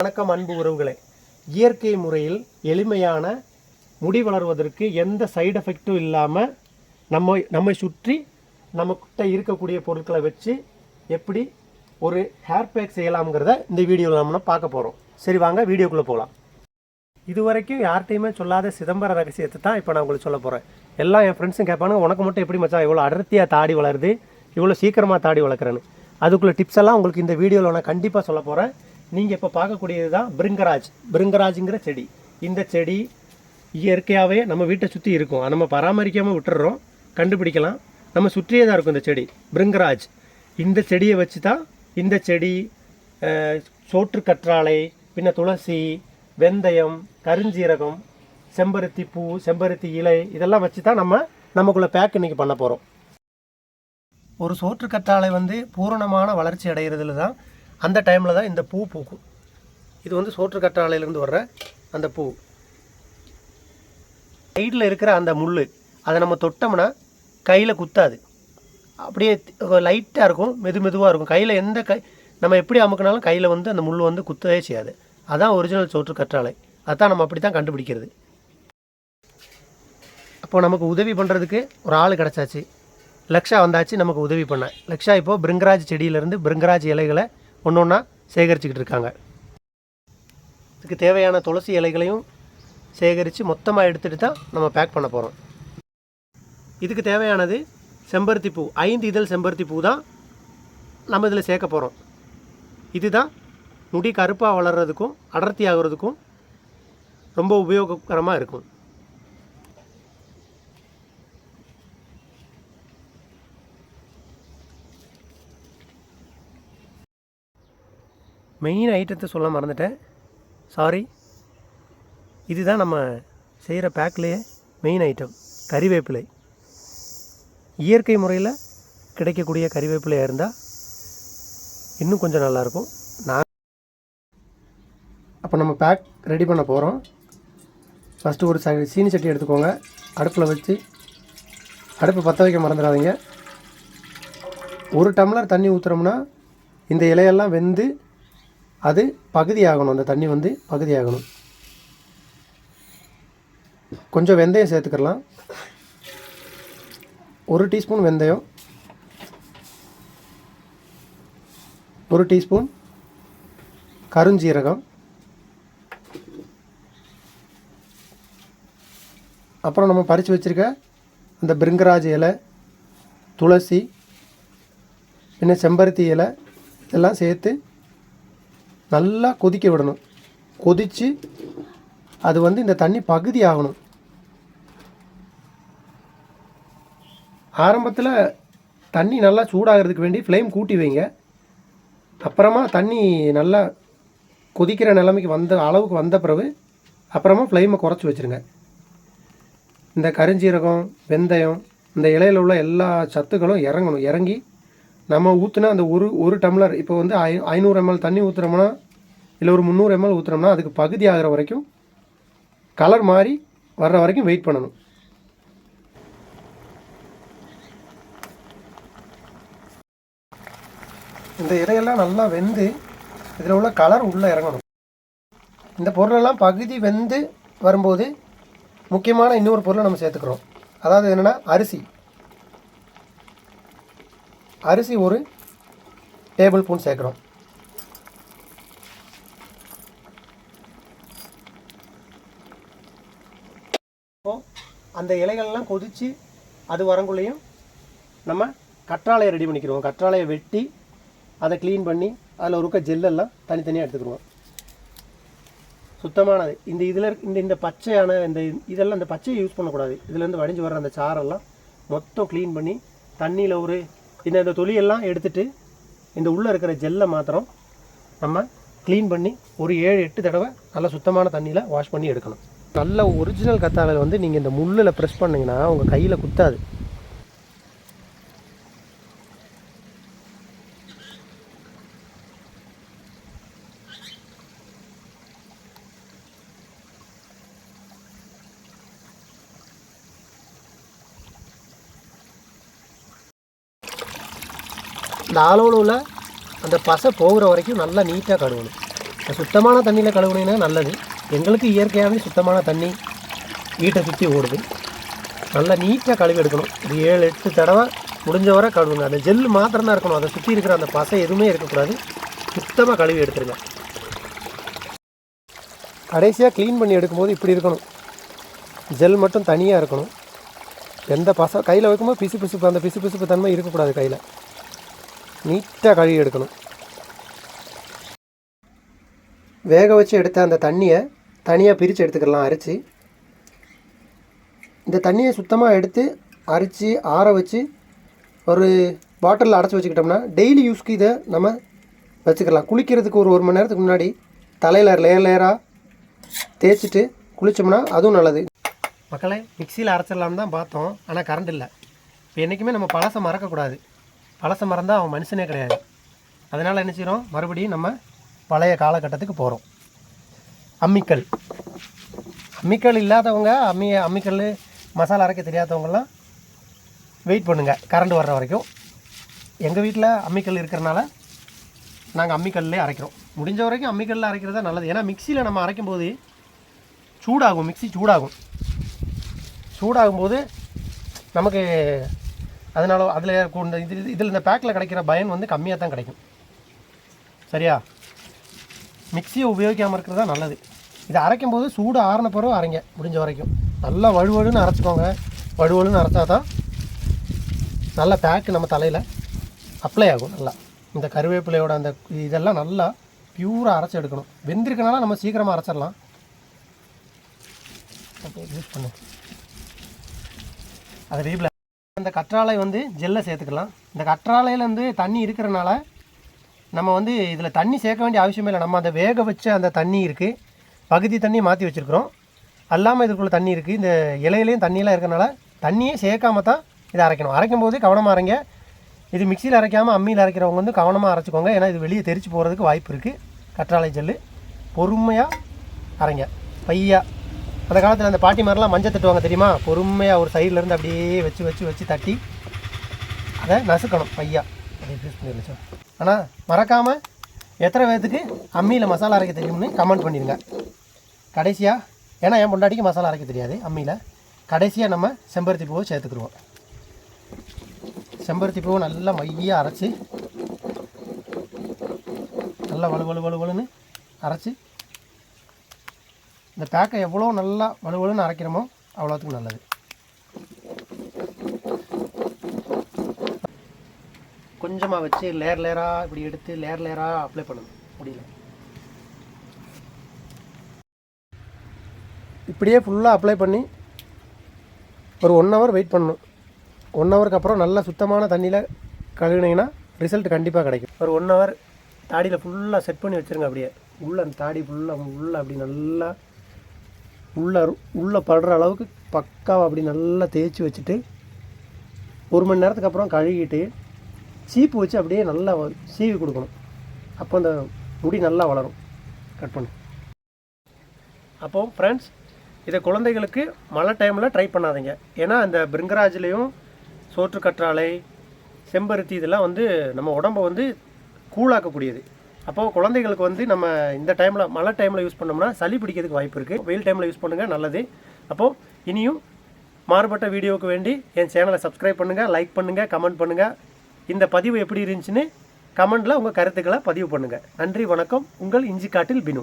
வணக்கம் அன்பு உறவுகளே. இயற்கை முறையில் எளிமையான முடி வளர்வதற்கு எந்த சைடு எஃபெக்ட்டும் இல்லாமல் நம்மை சுற்றி நம்மக்கிட்ட இருக்கக்கூடிய பொருட்களை வச்சு எப்படி ஒரு ஹேர் பேக் செய்யலாம்ங்கிறத இந்த வீடியோவில் நம்ம பார்க்க போகிறோம். சரி வாங்க வீடியோக்குள்ளே போகலாம். இது வரைக்கும் யார்கிட்டையுமே சொல்லாத சிதம்பர ரகசியத்தை தான் இப்போ நான் உங்களுக்கு சொல்ல போகிறேன். எல்லாம் என் ஃப்ரெண்ட்ஸும் கேட்பானுங்க, உனக்கு மட்டும் எப்படி மச்சான் இவ்வளோ அடர்த்தியாக தாடி வளருது, இவ்வளோ சீக்கிரமாக தாடி வளர்க்குறேன்னு. அதுக்குள்ளே டிப்ஸ் எல்லாம் உங்களுக்கு இந்த வீடியோவில் நான் கண்டிப்பாக சொல்ல போகிறேன். நீங்கள் இப்போ பார்க்கக்கூடியது தான் பிருங்கராஜுங்கிற செடி. இந்த செடி இயற்கையாகவே நம்ம வீட்டை சுற்றி இருக்கும், நம்ம பராமரிக்காமல் விட்டுறோம், கண்டுபிடிக்கலாம். நம்ம சுற்றியே தான் இருக்கும் இந்த செடி பிருங்கராஜ். இந்த செடியை வச்சு தான் இந்த செடி, சோற்று கற்றாழை, பின்ன துளசி, வெந்தயம், கருஞ்சீரகம், செம்பருத்தி பூ, செம்பருத்தி இலை, இதெல்லாம் வச்சு தான் நமக்குள்ளே பேக் இன்றைக்கி பண்ண போகிறோம். ஒரு சோற்று கற்றாழை பூரணமான வளர்ச்சி அடைகிறதுல தான், அந்த டைமில் தான் இந்த பூ பூக்கும். இது சோற்று கற்றாழையிலேருந்து வர்ற அந்த பூ. சைடில் இருக்கிற அந்த முள், அதை நம்ம தொட்டோம்னா கையில் குத்தாது, அப்படியே லைட்டாக இருக்கும், மெதுவாக இருக்கும். கையில் நம்ம எப்படி அமுக்கினாலும் கையில் அந்த முள் குத்தவே செய்யாது. அதான் ஒரிஜினல் சோற்று கற்றாழை. அதான் நம்ம அப்படி தான் கண்டுபிடிக்கிறது. அப்போது நமக்கு உதவி பண்ணுறதுக்கு ஒரு ஆள் கிடச்சாச்சு. லக்ஷா வந்தாச்சு நமக்கு உதவி பண்ண. லக்ஷா இப்போது பிருங்கராஜ் செடியிலேருந்து பிருங்கராஜ் இலைகளை ஒன்று ஒன்றா சேகரிச்சுக்கிட்டு இருக்காங்க. இதுக்கு தேவையான துளசி இலைகளையும் சேகரித்து மொத்தமாக எடுத்துகிட்டு தான் நம்ம பேக் பண்ண போகிறோம். இதுக்கு தேவையானது செம்பருத்தி பூ, 5 இதழ் செம்பருத்தி பூ தான் நம்ம இதில் சேர்க்க போகிறோம். இதுதான் முடி கருப்பாக வளர்கிறதுக்கும் அடர்த்தி ஆகிறதுக்கும் ரொம்ப உபயோககரமாக இருக்கும். மெயின் ஐட்டத்தை சொல்ல மறந்துட்டேன், சாரி. இதுதான் நம்ம செய்கிற பேக்லேயே மெயின் ஐட்டம், கறிவேப்பிலை. இயற்கை முறையில் கிடைக்கக்கூடிய கறிவேப்பிலையாக இருந்தால் இன்னும் கொஞ்சம் நல்லாயிருக்கும். அப்போ நம்ம பேக் ரெடி பண்ண போகிறோம். ஃபஸ்ட்டு ஒரு சீனி சட்டி எடுத்துக்கோங்க. அடுப்பில் வச்சு அடுப்பை பற்ற வைக்க மறந்துடாதீங்க. 1 டம்ளர் தண்ணி ஊற்றுறோம்னா இந்த இலையெல்லாம் வெந்து அது பகுதி ஆகணும். அந்த தண்ணி பகுதி ஆகணும். கொஞ்சம் வெந்தயம் சேர்த்துக்கலாம். 1 டீஸ்பூன் வெந்தயம், 1 டீஸ்பூன் கருஞ்சீரகம், அப்புறம் நம்ம பறித்து வச்சுருக்க அந்த பிருங்கராஜ் இலை, துளசி, பின்ன செம்பருத்தி இலை, இதெல்லாம் சேர்த்து நல்லா கொதிக்க விடணும். கொதித்து அது இந்த தண்ணி பகுதி ஆகணும். ஆரம்பத்தில் தண்ணி நல்லா சூடாகிறதுக்கு வேண்டி ஃப்ளேம் கூட்டி வைங்க. அப்புறமா தண்ணி நல்லா கொதிக்கிற நிலைமைக்கு அளவுக்கு வந்த பிறகு அப்புறமா ஃப்ளேமை குறைச்சி வச்சுருங்க. இந்த கருஞ்சீரகம், வெந்தயம், இந்த இலையில் உள்ள எல்லா சத்துக்களும் இறங்கி நம்ம ஊற்றுனா அந்த ஒரு டம்ளர், இப்போ 500 ml தண்ணி ஊற்றுறோம்னா, இல்லை ஒரு 300 ml ஊற்றுறோம்னா அதுக்கு பகுதி ஆகிற வரைக்கும், கலர் மாறி வர்ற வரைக்கும் வெயிட் பண்ணணும். இந்த இலையெல்லாம் நல்லா வெந்து இதில் உள்ள கலர் உள்ளே இறங்கணும். இந்த பொருளெல்லாம் பகுதி வெந்து வரும்போது முக்கியமான இன்னொரு பொருளை நம்ம சேர்த்துக்கிறோம். அதாவது என்னென்னா அரிசி 1 டேபிள் ஸ்பூன் சேர்க்குறோம். அந்த இலைகள்லாம் கொதித்து அது வரங்குள்ளேயும் நம்ம கற்றாழையை ரெடி பண்ணிக்கிறோம். கற்றாழையை வெட்டி அதை க்ளீன் பண்ணி அதில் இருக்க ஜெல்லெல்லாம் தனித்தனியாக எடுத்துக்கிடுவோம். சுத்தமானது. இந்த பச்சையான இதெல்லாம், இந்த பச்சையை யூஸ் பண்ணக்கூடாது. இதுலேருந்து வடிஞ்சு வர்ற அந்த சாரெல்லாம் மொத்தம் க்ளீன் பண்ணி தண்ணியில் இந்த தொலியெல்லாம் எடுத்துகிட்டு இந்த உள்ளே இருக்கிற ஜெல்லை மாத்திரம் நம்ம க்ளீன் பண்ணி ஒரு 7-8 தடவை நல்லா சுத்தமான தண்ணியில் வாஷ் பண்ணி எடுக்கணும். நல்ல ஒரிஜினல் கத்தாழையில் நீங்கள் இந்த முள்ளில் ப்ரெஸ் பண்ணிங்கன்னா உங்கள் கையில் குத்தாது. இந்த ஆளோவில் உள்ள அந்த பசை போகிற வரைக்கும் நல்லா நீட்டாக கழுவணும். சுத்தமான தண்ணியில் கழுவுனீங்கன்னா நல்லது. எங்களுக்கு இயற்கையாகவே சுத்தமான தண்ணி வீட்டை சுற்றி ஓடுது. நல்லா நீட்டாக கழுவி எடுக்கணும். ஒரு 7-8 தடவை முடிஞ்ச வரை கழுவுங்க. அந்த ஜெல் மாத்திரம் தான் இருக்கணும். அதை சுற்றி இருக்கிற அந்த பசை எதுவுமே இருக்கக்கூடாது. சுத்தமாக கழுவி எடுத்துருங்க. கடைசியாக க்ளீன் பண்ணி எடுக்கும்போது இப்படி இருக்கணும். ஜெல் மட்டும் தனியாக இருக்கணும். எந்த பசை கையில் வைக்கும்போது பிசு அந்த பிசு தன்மை இருக்கக்கூடாது. கையில் நீட்டாக கழுவி எடுக்கணும். வேக வச்சு எடுத்த அந்த தண்ணியை தனியாக பிரித்து எடுத்துக்கலாம். அரைச்சி இந்த தண்ணியை சுத்தமாக எடுத்து அரைச்சி ஆற வச்சு ஒரு பாட்டிலில் அடைச்சி வச்சுக்கிட்டோம்னா டெய்லி யூஸ்க்கு இதை நம்ம வச்சுக்கலாம். குளிக்கிறதுக்கு ஒரு மணி நேரத்துக்கு முன்னாடி தலையில் லேயராக தேய்ச்சிட்டு குளித்தோம்னா அதுவும் நல்லது. மக்களே, மிக்சியில் அரைச்சிடலாம்னு தான் பார்த்தோம். ஆனால் கரண்ட் இல்லை. இப்போ என்றைக்குமே நம்ம பழசை மறக்கக்கூடாது. பழசை மறந்தால் அவன் மனுஷனே கிடையாது. அதனால் என்ன செய்கிறோம், மறுபடியும் நம்ம பழைய காலகட்டத்துக்கு போகிறோம். அம்மிக்கல் இல்லாதவங்க, அம்மிக்கல் மசாலா அரைக்க தெரியாதவங்கெல்லாம் வெயிட் பண்ணுங்கள் கரண்ட் வர்ற வரைக்கும். எங்கள் வீட்டில் அம்மிக்கல் இருக்கிறனால நாங்கள் அம்மிக்கல்லே அரைக்கிறோம். முடிஞ்ச வரைக்கும் அம்மிக்கல்லில் அரைக்கிறது தான் நல்லது. ஏன்னா மிக்சியில் நம்ம அரைக்கும் போது சூடாகும். மிக்சி சூடாகும்போது நமக்கு அதனால அதில் இதில் இந்த பேக்கில் கிடைக்கிற பயன் வந்து கம்மியாக தான் கிடைக்கும். சரியா? மிக்சியை உபயோகிக்காமல் இருக்கிறது தான் நல்லது. இதை அரைக்கும் போது சூடு ஆறின பிறகு அரைங்க. முடிஞ்ச வரைக்கும் நல்லா வழுவழுன்னு அரைச்சிக்கோங்க. வழுவழுன்னு அரைச்சா தான் நல்லா பேக்கு நம்ம தலையில் அப்ளை ஆகும். நல்லா இந்த கருவேப்பிலையோட அந்த இதெல்லாம் நல்லா பியூராக அரைச்சி எடுக்கணும். வெந்திருக்கனால நம்ம சீக்கிரமாக அரைச்சிடலாம். யூஸ் பண்ணு அதை வீட்டில் அந்த கற்றாழை வந்து ஜெல்லை சேர்த்துக்கலாம். இந்த கற்றாழையிலேருந்து தண்ணி இருக்கிறனால நம்ம வந்து இதில் தண்ணி சேர்க்க வேண்டிய அவசியமே இல்லை. நம்ம அந்த வேக வச்ச அந்த தண்ணி இருக்குது, பகுதி தண்ணி மாற்றி வச்சுருக்குறோம். அல்லாமல் இதுக்குள்ளே தண்ணி இருக்குது. இந்த இலையிலையும் தண்ணியெலாம் இருக்கிறனால தண்ணியே சேர்க்காம தான் இதை அரைக்கணும். அரைக்கும் போது கவனமாக அரைங்க. இது மிக்சியில் அரைக்காமல் அம்மியில் அரைக்கிறவங்க வந்து கவனமாக அரைச்சிக்கோங்க. ஏன்னா இது வெளியே தெரிச்சு போகிறதுக்கு வாய்ப்பு இருக்குது. கற்றாழை ஜெல்லு பொறுமையாக அரைங்க. பையா அந்த காலத்தில் அந்த பாட்டி மாதிரிலாம் மஞ்சள் தட்டுவாங்க தெரியுமா? பொறுமையாக ஒரு சைட்லேருந்து அப்படியே வச்சு தட்டி அதை நசுக்கணும் பையா. அதை யூஸ் பண்ணிடுச்சு. ஆனால் மறக்காமல் எத்தனை பேர்த்துக்கு அம்மியில் மசாலா அரைக்க தெரியும்னு கமெண்ட் பண்ணிடுங்க. கடைசியாக, ஏன்னா என் பொண்டாட்டிக்கு மசாலா அரைக்க தெரியாது அம்மியில், கடைசியாக நம்ம செம்பருத்தி பூவை சேர்த்துக்குருவோம். செம்பருத்தி பூவை நல்லா மையாக அரைச்சி நல்லா வலுன்னு அரைச்சி இந்த பேக்கை எவ்வளோ நல்லா வலுன்னு அரைக்கிறோமோ அவ்வளோத்துக்கு நல்லது. கொஞ்சமாக வச்சு லேயராக இப்படி எடுத்து லேயராக அப்ளை பண்ணணும். முடியல இப்படியே ஃபுல்லாக அப்ளை பண்ணி ஒரு 1 ஹவர் வெயிட் பண்ணணும். 1 ஹவருக்கு அப்புறம் நல்லா சுத்தமான தண்ணியில் கழுவினீங்கன்னா ரிசல்ட் கண்டிப்பாக கிடைக்கும். ஒரு 1 ஹவர் தாடியில் ஃபுல்லாக செட் பண்ணி வச்சுருங்க. அப்படியே உள்ளே அந்த தாடி ஃபுல்லாக அப்படி நல்லா உள்ளே படுற அளவுக்கு பக்காவாக அப்படி நல்லா தேய்ச்சி வச்சுட்டு 1 மணி நேரத்துக்கு அப்புறம் கழுவிட்டு சீப்பு வச்சு அப்படியே நல்லா சீவி கொடுக்கணும். அப்போ அந்த முடி நல்லா வளரும். கட் பண்ணு. அப்போது ஃப்ரெண்ட்ஸ், இதை குழந்தைகளுக்கு மழை டைமில் ட்ரை பண்ணாதீங்க. ஏன்னா அந்த பிருங்கராஜ்லேயும் சோற்றுக்கற்றாழை, செம்பருத்தி இதெல்லாம் வந்து நம்ம உடம்பை வந்து கூழாக்கக்கூடியது. அப்போது குழந்தைகளுக்கு வந்து நம்ம இந்த டைமில் மழை டைமில் யூஸ் பண்ணோம்னா சளி பிடிக்கிறதுக்கு வாய்ப்பு இருக்குது. வெயில் டைமில் யூஸ் பண்ணுங்கள், நல்லது. அப்போது இனியும் மாறுபட்ட வீடியோவுக்கு வேண்டி என் சேனலை சப்ஸ்கிரைப் பண்ணுங்கள், லைக் பண்ணுங்கள், கமெண்ட் பண்ணுங்கள். இந்த பதிவு எப்படி இருந்துச்சுன்னு கமெண்டில் உங்கள் கருத்துக்களை பதிவு பண்ணுங்கள். நன்றி, வணக்கம். உங்கள் இஞ்சி காட்டில் பினு.